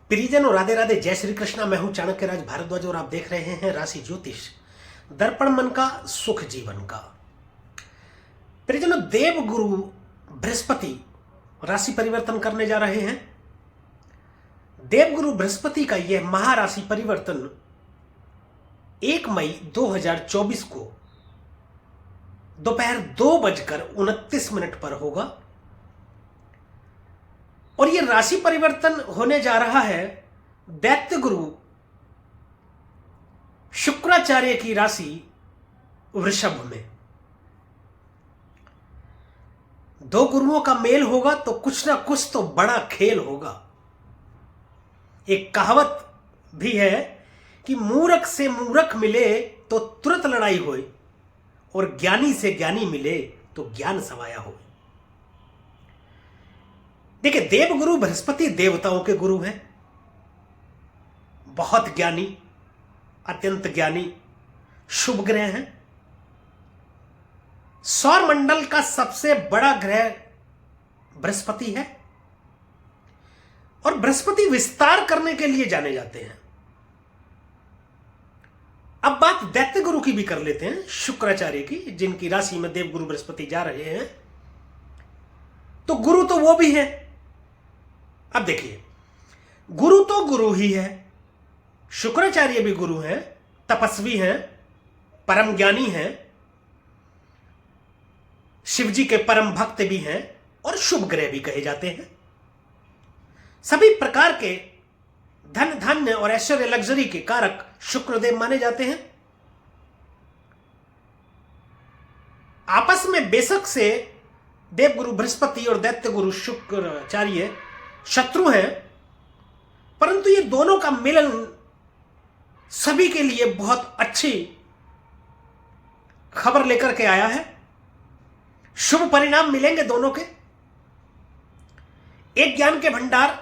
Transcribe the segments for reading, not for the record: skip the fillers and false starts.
प्रियजनों, राधे राधे, जय श्री कृष्णा। मैं हूं चाणक्य राज भारद्वाज और आप देख रहे हैं राशि ज्योतिष, दर्पण मन का, सुख जीवन का। प्रियजनों, देव गुरु बृहस्पति राशि परिवर्तन करने जा रहे हैं। देव गुरु बृहस्पति का यह महाराशि परिवर्तन 1 मई 2024 को दोपहर 2:29 पर होगा और यह राशि परिवर्तन होने जा रहा है दैत्य गुरु शुक्राचार्य की राशि वृषभ में। दो गुरुओं का मेल होगा तो कुछ ना कुछ तो बड़ा खेल होगा। एक कहावत भी है कि मूर्ख से मूर्ख मिले तो तुरंत लड़ाई होए और ज्ञानी से ज्ञानी मिले तो ज्ञान समाया हो। देखिए, देवगुरु बृहस्पति देवताओं के गुरु हैं, बहुत ज्ञानी, अत्यंत ज्ञानी, शुभ ग्रह हैं। सौर मंडल का सबसे बड़ा ग्रह बृहस्पति है और बृहस्पति विस्तार करने के लिए जाने जाते हैं। अब बात दैत्य गुरु की भी कर लेते हैं, शुक्राचार्य की, जिनकी राशि में देवगुरु बृहस्पति जा रहे हैं। तो गुरु तो वो भी है। अब देखिए, गुरु तो गुरु ही है, शुक्राचार्य भी गुरु हैं, तपस्वी हैं, परम ज्ञानी हैं, शिव जी के परम भक्त भी हैं और शुभ ग्रह भी कहे जाते हैं। सभी प्रकार के धन धान्य और ऐश्वर्य लग्जरी के कारक शुक्रदेव माने जाते हैं। आपस में बेशक से देवगुरु बृहस्पति और दैत्य गुरु शुक्राचार्य शत्रु हैं, परंतु ये दोनों का मिलन सभी के लिए बहुत अच्छी खबर लेकर के आया है। शुभ परिणाम मिलेंगे दोनों के। एक ज्ञान के भंडार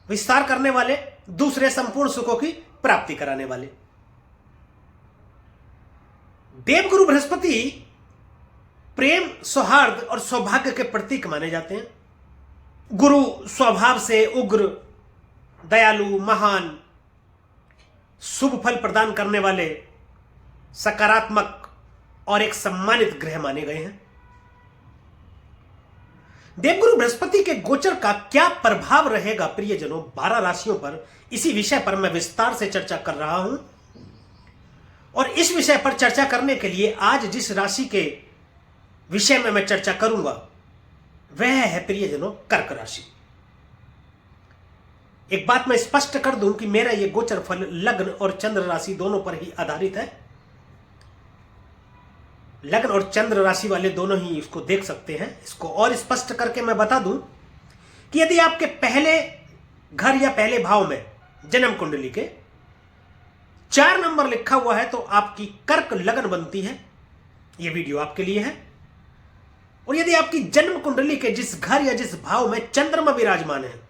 विस्तार करने वाले, दूसरे संपूर्ण सुखों की प्राप्ति कराने वाले। देवगुरु बृहस्पति प्रेम, सौहार्द और सौभाग्य के प्रतीक माने जाते हैं। गुरु स्वभाव से उग्र, दयालु, महान, शुभ फल प्रदान करने वाले, सकारात्मक और एक सम्मानित ग्रह माने गए हैं। देवगुरु बृहस्पति के गोचर का क्या प्रभाव रहेगा प्रियजनों 12 राशियों पर, इसी विषय पर मैं विस्तार से चर्चा कर रहा हूं। और इस विषय पर चर्चा करने के लिए आज जिस राशि के विषय में मैं चर्चा करूंगा वह है प्रियजनों कर्क राशि। एक बात मैं स्पष्ट कर दूं कि मेरा यह गोचर फल लग्न और चंद्र राशि दोनों पर ही आधारित है। लग्न और चंद्र राशि वाले दोनों ही इसको देख सकते हैं। इसको और स्पष्ट करके मैं बता दूं कि यदि आपके पहले घर या पहले भाव में जन्म कुंडली के 4 नंबर लिखा हुआ है तो आपकी कर्क लग्न बनती है। यह वीडियो आपके लिए है। और यदि आपकी जन्म कुंडली के जिस घर या जिस भाव में चंद्रमा विराजमान है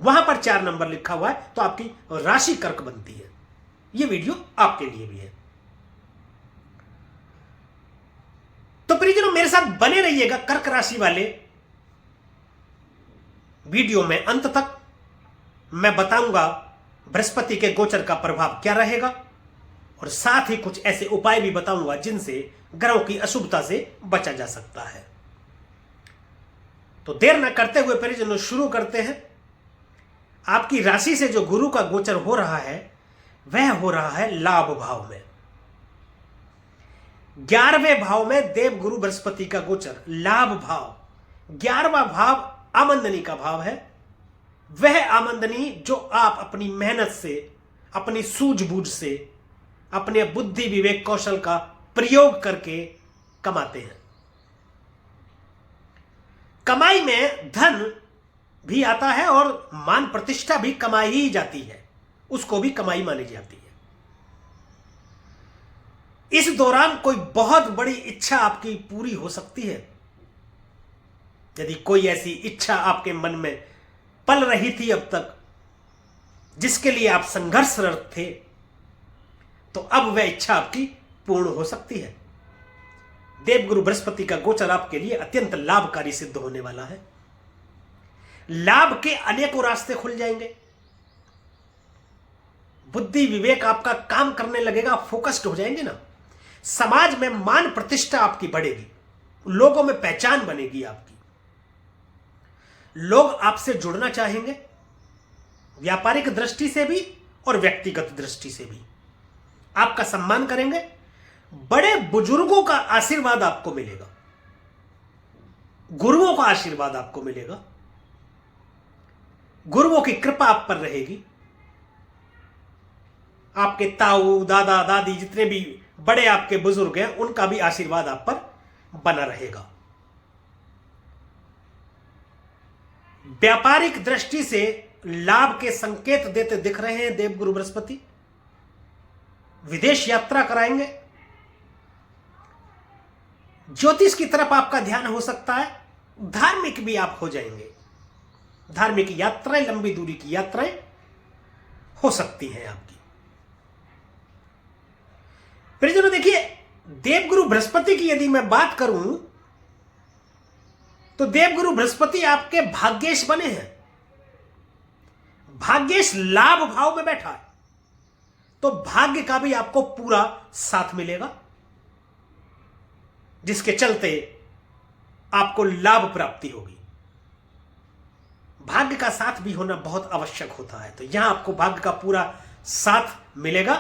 वहां पर 4 नंबर लिखा हुआ है तो आपकी राशि कर्क बनती है। यह वीडियो आपके लिए भी है। तो प्रियजनों, मेरे साथ बने रहिएगा। कर्क राशि वाले वीडियो में अंत तक मैं बताऊंगा बृहस्पति के गोचर का प्रभाव क्या रहेगा और साथ ही कुछ ऐसे उपाय भी बताऊंगा जिनसे ग्रहों की अशुभता से बचा जा सकता है। तो देर न करते हुए प्रियजनों शुरू करते हैं। आपकी राशि से जो गुरु का गोचर हो रहा है वह हो रहा है लाभ भाव में। 11वें भाव में देव गुरु बृहस्पति का गोचर, लाभ भाव। 11वां भाव आमंदनी का भाव है। वह आमंदनी जो आप अपनी मेहनत से, अपनी सूझबूझ से, अपने बुद्धि विवेक कौशल का प्रयोग करके कमाते हैं। कमाई में धन भी आता है और मान प्रतिष्ठा भी कमाई ही जाती है, उसको भी कमाई मानी जाती है। इस दौरान कोई बहुत बड़ी इच्छा आपकी पूरी हो सकती है। यदि कोई ऐसी इच्छा आपके मन में पल रही थी अब तक, जिसके लिए आप संघर्षरत थे, तो अब वह इच्छा आपकी पूर्ण हो सकती है। देवगुरु बृहस्पति का गोचर आपके लिए अत्यंत लाभकारी सिद्ध होने वाला है। लाभ के अनेकों रास्ते खुल जाएंगे। बुद्धि विवेक आपका काम करने लगेगा, फोकस्ड हो जाएंगे ना, समाज में मान प्रतिष्ठा आपकी बढ़ेगी, लोगों में पहचान बनेगी आपकी, लोग आपसे जुड़ना चाहेंगे, व्यापारिक दृष्टि से भी और व्यक्तिगत दृष्टि से भी आपका सम्मान करेंगे। बड़े बुजुर्गों का आशीर्वाद आपको मिलेगा, गुरुओं का आशीर्वाद आपको मिलेगा, गुरुओं की कृपा आप पर रहेगी। आपके ताऊ दादा दादी जितने भी बड़े आपके बुजुर्ग हैं उनका भी आशीर्वाद आप पर बना रहेगा। व्यापारिक दृष्टि से लाभ के संकेत देते दिख रहे हैं देवगुरु बृहस्पति। विदेश यात्रा कराएंगे, ज्योतिष की तरफ आपका ध्यान हो सकता है, धार्मिक भी आप हो जाएंगे, धार्मिक यात्राएं, लंबी दूरी की यात्राएं हो सकती हैं आपकी। परिजनों देखिए, देवगुरु बृहस्पति की यदि मैं बात करूं तो देवगुरु बृहस्पति आपके भाग्येश बने हैं। भाग्येश लाभ भाव में बैठा है तो भाग्य का भी आपको पूरा साथ मिलेगा, जिसके चलते आपको लाभ प्राप्ति होगी। भाग्य का साथ भी होना बहुत आवश्यक होता है, तो यहां आपको भाग्य का पूरा साथ मिलेगा।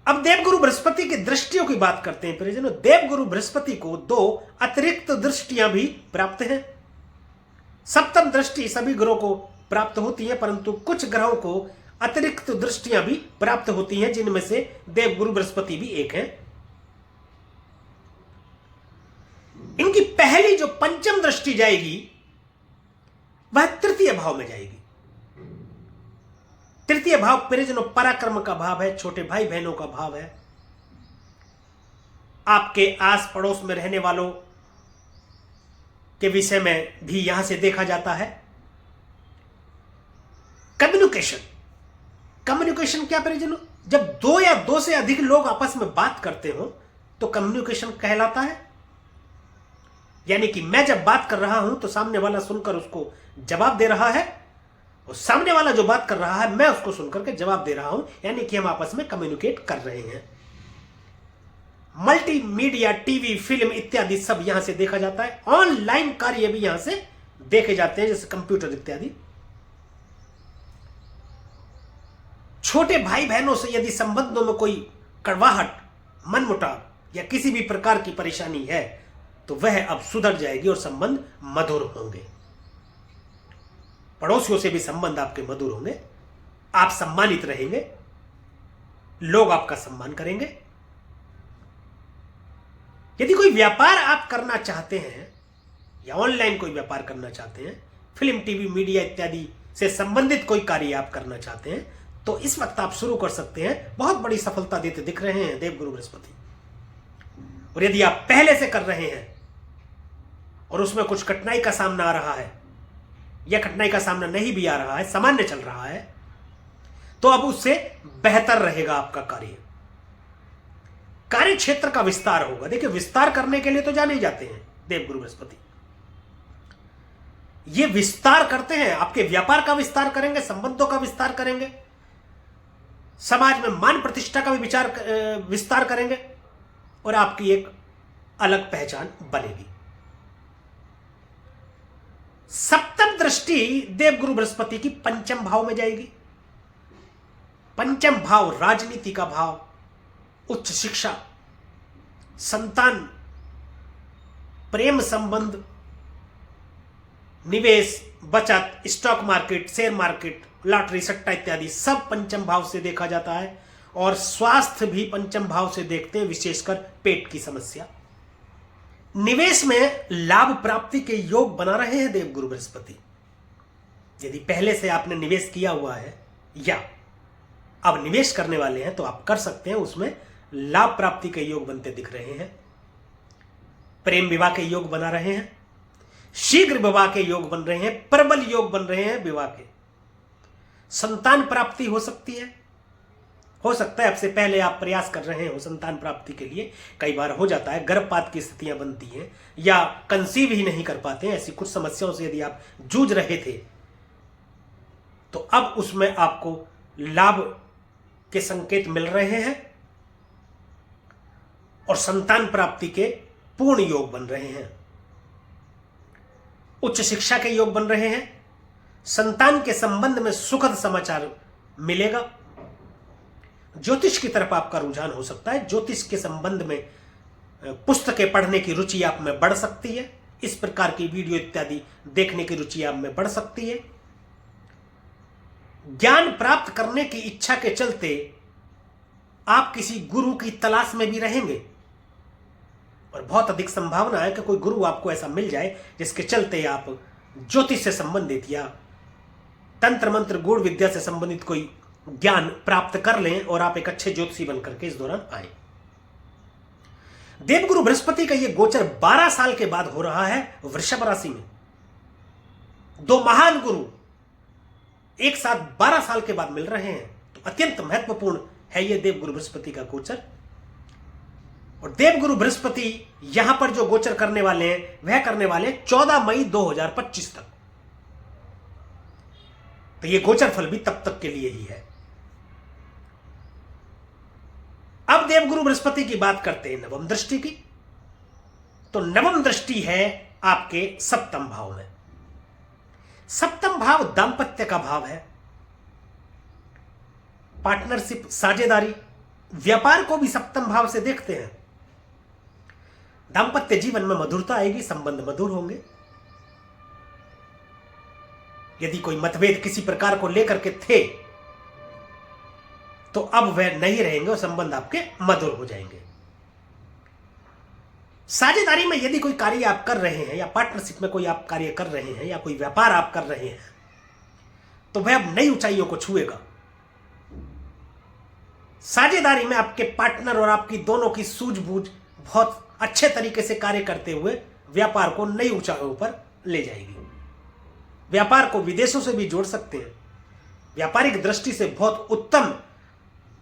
अब देवगुरु बृहस्पति की दृष्टियों की बात करते हैं परिजनों। देवगुरु बृहस्पति को 2 अतिरिक्त दृष्टियां भी प्राप्त हैं। सप्तम दृष्टि सभी ग्रहों को प्राप्त होती है, परंतु कुछ ग्रहों को अतिरिक्त दृष्टियां भी प्राप्त होती हैं, जिनमें से देवगुरु बृहस्पति भी एक है। इनकी पहली जो पंचम दृष्टि जाएगी वह तृतीय भाव में जाएगी। तृतीय भाव परिजनों पराक्रम का भाव है, छोटे भाई बहनों का भाव है, आपके आस पड़ोस में रहने वालों के विषय में भी यहां से देखा जाता है। कम्युनिकेशन, कम्युनिकेशन क्या परिजनों, जब 2 या 2 से अधिक लोग आपस में बात करते हो तो कम्युनिकेशन कहलाता है। यानी कि मैं जब बात कर रहा हूं तो सामने वाला सुनकर उसको जवाब दे रहा है, और सामने वाला जो बात कर रहा है मैं उसको सुनकर के जवाब दे रहा हूं, यानी कि हम आपस में कम्युनिकेट कर रहे हैं। मल्टीमीडिया, टीवी, फिल्म इत्यादि सब यहां से देखा जाता है। ऑनलाइन कार्य भी यहां से देखे जाते हैं, जैसे कंप्यूटर इत्यादि। छोटे भाई बहनों से यदि संबंधों में कोई कड़वाहट, मनमुटाव या किसी भी प्रकार की परेशानी है तो वह अब सुधर जाएगी और संबंध मधुर होंगे। पड़ोसियों से भी संबंध आपके मधुर होंगे, आप सम्मानित रहेंगे, लोग आपका सम्मान करेंगे। यदि कोई व्यापार आप करना चाहते हैं या ऑनलाइन कोई व्यापार करना चाहते हैं, फिल्म, टीवी, मीडिया इत्यादि से संबंधित कोई कार्य आप करना चाहते हैं, तो इस वक्त आप शुरू कर सकते हैं। बहुत बड़ी सफलता देते दिख रहे हैं देवगुरु बृहस्पति। और यदि आप पहले से कर रहे हैं और उसमें कुछ कठिनाई का सामना आ रहा है या कठिनाई का सामना नहीं भी आ रहा है, सामान्य चल रहा है, तो अब उससे बेहतर रहेगा आपका कार्य। कार्य क्षेत्र का विस्तार होगा। देखिए, विस्तार करने के लिए तो जाने ही जाते हैं देवगुरु बृहस्पति। ये विस्तार करते हैं, आपके व्यापार का विस्तार करेंगे, संबंधों का विस्तार करेंगे, समाज में मान प्रतिष्ठा का भी विस्तार करेंगे और आपकी एक अलग पहचान बनेगी। सप्तम दृष्टि देवगुरु बृहस्पति की पंचम भाव में जाएगी। पंचम भाव राजनीति का भाव, उच्च शिक्षा, संतान, प्रेम संबंध, निवेश, बचत, stock market, share market, lottery, सट्टा इत्यादि सब पंचम भाव से देखा जाता है। और स्वास्थ्य भी पंचम भाव से देखते हैं, विशेषकर पेट की समस्या। निवेश में लाभ प्राप्ति के योग बना रहे हैं देवगुरु बृहस्पति। यदि पहले से आपने निवेश किया हुआ है या अब निवेश करने वाले हैं तो आप कर सकते हैं, उसमें लाभ प्राप्ति के योग बनते दिख रहे हैं। प्रेम विवाह के योग बना रहे हैं, शीघ्र विवाह के योग बन रहे हैं, प्रबल योग बन रहे हैं विवाह के। संतान प्राप्ति हो सकती है, हो सकता है अब से पहले आप प्रयास कर रहे हो संतान प्राप्ति के लिए, कई बार हो जाता है, गर्भपात की स्थितियां बनती हैं या कंसीव ही नहीं कर पाते हैं। ऐसी कुछ समस्याओं से यदि आप जूझ रहे थे तो अब उसमें आपको लाभ के संकेत मिल रहे हैं और संतान प्राप्ति के पूर्ण योग बन रहे हैं, उच्च शिक्षा के योग बन रहे हैं, संतान के संबंध में सुखद समाचार मिलेगा, ज्योतिष की तरफ आपका रुझान हो सकता है, ज्योतिष के संबंध में पुस्तकें पढ़ने की रुचि आप में बढ़ सकती है, इस प्रकार की वीडियो इत्यादि देखने की रुचि आप में बढ़ सकती है। ज्ञान प्राप्त करने की इच्छा के चलते आप किसी गुरु की तलाश में भी रहेंगे और बहुत अधिक संभावना है कि कोई गुरु आपको ऐसा मिल जाए जिसके चलते आप ज्योतिष से संबंधित या तंत्र मंत्र गूढ़ विद्या से संबंधित कोई ज्ञान प्राप्त कर लें और आप एक अच्छे ज्योतिषी बनकर के इस दौरान आए। देवगुरु बृहस्पति का यह गोचर 12 साल के बाद हो रहा है वृषभ राशि में। दो महान गुरु एक साथ 12 साल के बाद मिल रहे हैं, तो अत्यंत महत्वपूर्ण है यह देवगुरु बृहस्पति का गोचर। और देवगुरु बृहस्पति यहां पर जो गोचर करने वाले हैं वह करने वाले 14 मई 2025 तक। तो यह गोचर फल भी तब तक के लिए ही है। अब देवगुरु बृहस्पति की बात करते हैं नवम दृष्टि की। तो नवम दृष्टि है आपके सप्तम भाव में। सप्तम भाव दांपत्य का भाव है, पार्टनरशिप, साझेदारी, व्यापार को भी सप्तम भाव से देखते हैं। दांपत्य जीवन में मधुरता आएगी, संबंध मधुर होंगे। यदि कोई मतभेद किसी प्रकार को लेकर के थे तो अब वह नहीं रहेंगे और संबंध आपके मधुर हो जाएंगे। साझेदारी में यदि कोई कार्य आप कर रहे हैं या पार्टनरशिप में कोई आप कार्य कर रहे हैं या कोई व्यापार आप कर रहे हैं तो वह अब नई ऊंचाइयों को छुएगा। साझेदारी में आपके पार्टनर और आपकी दोनों की सूझबूझ बहुत अच्छे तरीके से कार्य करते हुए व्यापार को नई ऊंचाइयों पर ले जाएगी। व्यापार को विदेशों से भी जोड़ सकते हैं। व्यापारिक दृष्टि से बहुत उत्तम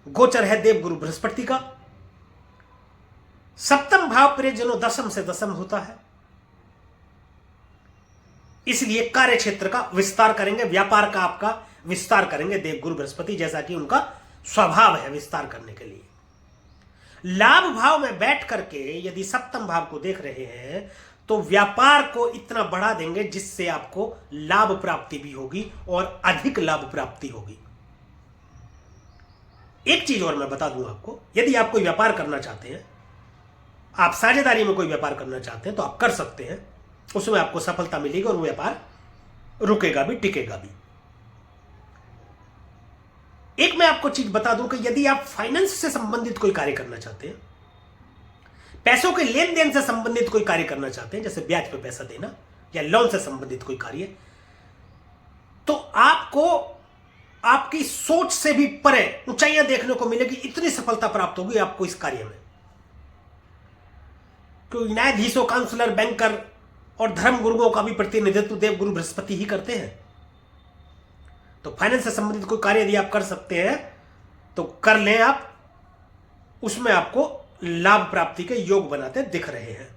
गोचर है देवगुरु बृहस्पति का। सप्तम भाव प्रियजनों दशम से दशम होता है, इसलिए कार्य क्षेत्र का विस्तार करेंगे, व्यापार का आपका विस्तार करेंगे देवगुरु बृहस्पति, जैसा कि उनका स्वभाव है विस्तार करने के लिए। लाभ भाव में बैठ करके यदि सप्तम भाव को देख रहे हैं तो व्यापार को इतना बढ़ा देंगे जिससे आपको लाभ प्राप्ति भी होगी और अधिक लाभ प्राप्ति होगी। एक चीज और मैं बता दूं आपको, यदि आप कोई व्यापार करना चाहते हैं, आप साझेदारी में कोई व्यापार करना चाहते हैं तो आप कर सकते हैं, उसमें आपको सफलता मिलेगी और वो व्यापार रुकेगा भी, टिकेगा भी। एक मैं आपको चीज बता दूं कि यदि आप फाइनेंस से संबंधित कोई कार्य करना चाहते हैं, पैसों के लेन देन से संबंधित कोई कार्य करना चाहते हैं, जैसे ब्याज पे पैसा देना या लोन से संबंधित कोई कार्य, तो आपको आपकी सोच से भी परे ऊंचाइयां देखने को मिलेगी। इतनी सफलता प्राप्त होगी आपको इस कार्य में। क्योंकि न्यायाधीशों, काउंसलर, बैंकर और धर्म गुरुओं का भी प्रतिनिधित्व देवगुरु बृहस्पति ही करते हैं। तो फाइनेंस से संबंधित कोई कार्य यदि आप कर सकते हैं तो कर लें आप, उसमें आपको लाभ प्राप्ति के योग बनाते दिख रहे हैं।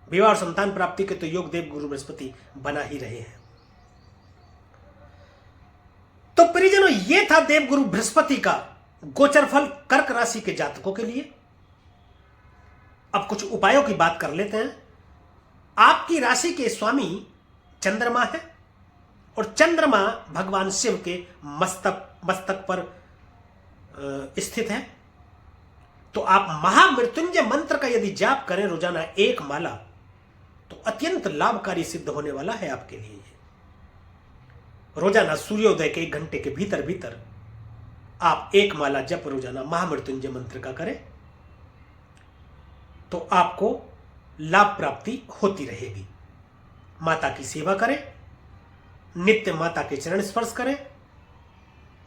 विवाह और संतान प्राप्ति के तो योग देवगुरु बृहस्पति बना ही रहे हैं। तो परिजनों, यह था देवगुरु बृहस्पति का गोचर फल कर्क राशि के जातकों के लिए। अब कुछ उपायों की बात कर लेते हैं। आपकी राशि के स्वामी चंद्रमा है और चंद्रमा भगवान शिव के मस्तक पर स्थित है। तो आप महामृत्युंजय मंत्र का यदि जाप करें रोजाना 1 माला, तो अत्यंत लाभकारी सिद्ध होने वाला है आपके लिए। रोजाना सूर्योदय के 1 घंटे के भीतर भीतर आप 1 माला जप रोजाना महामृत्युंजय मंत्र का करें तो आपको लाभ प्राप्ति होती रहेगी। माता की सेवा करें, नित्य माता के चरण स्पर्श करें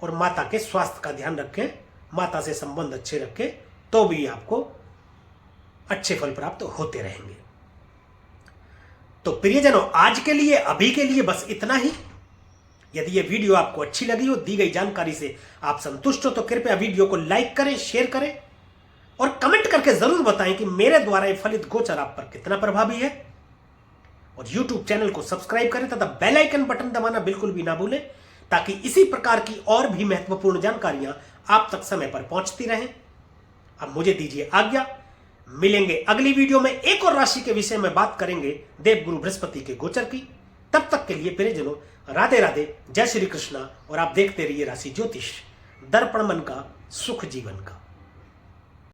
और माता के स्वास्थ्य का ध्यान रखें, माता से संबंध अच्छे रखें, तो भी आपको अच्छे फल प्राप्त होते रहेंगे। तो प्रियजनों, आज के लिए, अभी के लिए बस इतना ही। यदि ये वीडियो आपको अच्छी लगी हो, दी गई जानकारी से आप संतुष्ट हो, तो कृपया वीडियो को लाइक करें, शेयर करें और कमेंट करके जरूर बताएं कि मेरे द्वारा ये फलित गोचर आप पर कितना प्रभावी है। और YouTube चैनल को सब्सक्राइब करें तथा बेल आइकन बटन दबाना बिल्कुल भी ना भूलें, ताकि इसी प्रकार की और भी महत्वपूर्ण जानकारियां आप तक समय पर पहुंचती रहें। अब मुझे दीजिए आज्ञा, मिलेंगे अगली वीडियो में एक और राशि के विषय में बात करेंगे देवगुरु बृहस्पति के गोचर की। तब तक के लिए प्रियजनों, राधे राधे, जय श्री कृष्णा। और आप देखते रहिए राशि ज्योतिष, दर्पण मन का, सुख जीवन का।